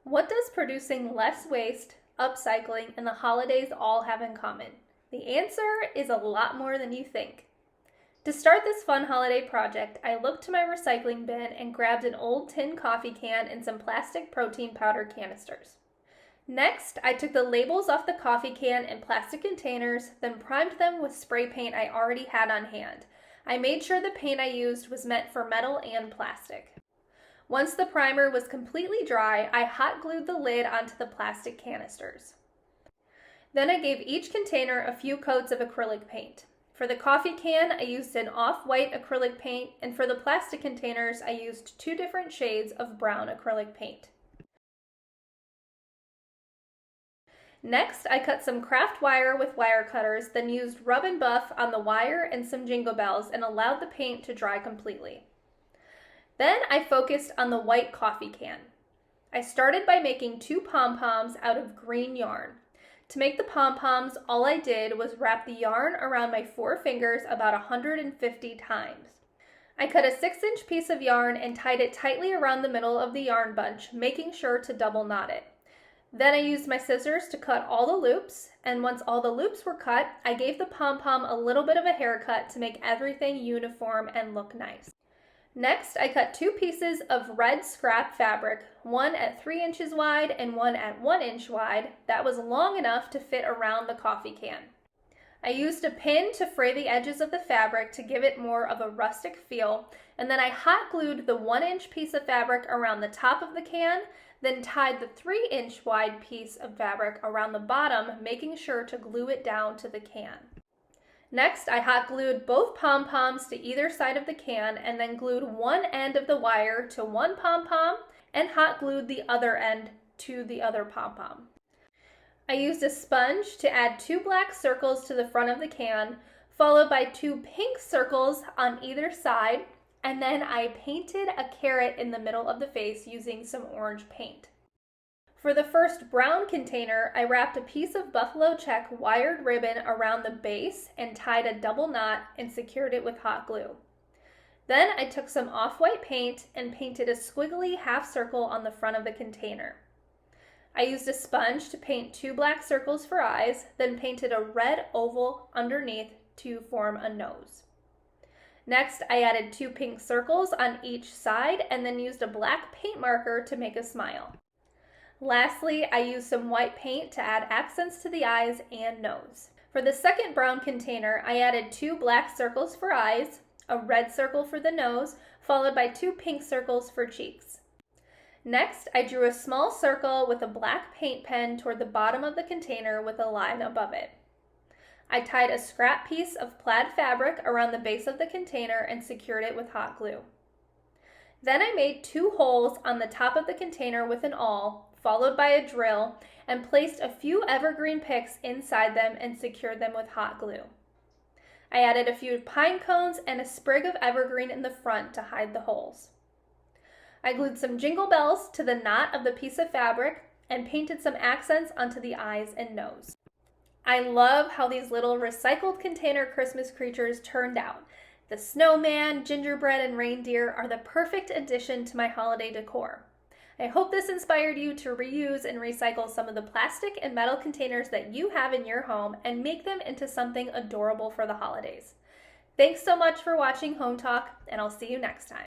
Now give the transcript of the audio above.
What does producing less waste, upcycling, and the holidays all have in common? The answer is a lot more than you think. To start this fun holiday project, I looked to my recycling bin and grabbed an old tin coffee can and some plastic protein powder canisters. Next, I took the labels off the coffee can and plastic containers, then primed them with spray paint I already had on hand. I made sure the paint I used was meant for metal and plastic. Once the primer was completely dry, I hot glued the lid onto the plastic canisters. Then I gave each container a few coats of acrylic paint. For the coffee can, I used an off-white acrylic paint, and for the plastic containers, I used 2 different shades of brown acrylic paint. Next, I cut some craft wire with wire cutters, then used rub and buff on the wire and some jingle bells and allowed the paint to dry completely. Then I focused on the white coffee can. I started by making 2 pom-poms out of green yarn. To make the pom-poms, all I did was wrap the yarn around my 4 fingers about 150 times. I cut a 6-inch piece of yarn and tied it tightly around the middle of the yarn bunch, making sure to double knot it. Then I used my scissors to cut all the loops, and once all the loops were cut, I gave the pom-pom a little bit of a haircut to make everything uniform and look nice. Next, I cut 2 pieces of red scrap fabric, one at 3 inches wide and one at 1 inch wide, that was long enough to fit around the coffee can. I used a pin to fray the edges of the fabric to give it more of a rustic feel, and then I hot glued the 1-inch piece of fabric around the top of the can, then tied the 3-inch wide piece of fabric around the bottom, making sure to glue it down to the can. Next, I hot glued both pom-poms to either side of the can and then glued one end of the wire to one pom-pom and hot glued the other end to the other pom-pom. I used a sponge to add 2 black circles to the front of the can, followed by 2 pink circles on either side, and then I painted a carrot in the middle of the face using some orange paint. For the first brown container, I wrapped a piece of buffalo check wired ribbon around the base and tied a double knot and secured it with hot glue. Then I took some off-white paint and painted a squiggly half circle on the front of the container. I used a sponge to paint 2 black circles for eyes, then painted a red oval underneath to form a nose. Next, I added 2 pink circles on each side and then used a black paint marker to make a smile. Lastly, I used some white paint to add accents to the eyes and nose. For the second brown container, I added 2 black circles for eyes, a red circle for the nose, followed by 2 pink circles for cheeks. Next, I drew a small circle with a black paint pen toward the bottom of the container with a line above it. I tied a scrap piece of plaid fabric around the base of the container and secured it with hot glue. Then I made 2 holes on the top of the container with an awl, followed by a drill, and placed a few evergreen picks inside them and secured them with hot glue. I added a few pine cones and a sprig of evergreen in the front to hide the holes. I glued some jingle bells to the knot of the piece of fabric and painted some accents onto the eyes and nose. I love how these little recycled container Christmas creatures turned out. The Snowman, Gingerbread, and Reindeer are the perfect addition to my holiday decor. I hope this inspired you to reuse and recycle some of the plastic and metal containers that you have in your home and make them into something adorable for the holidays. Thanks so much for watching Home Talk, and I'll see you next time.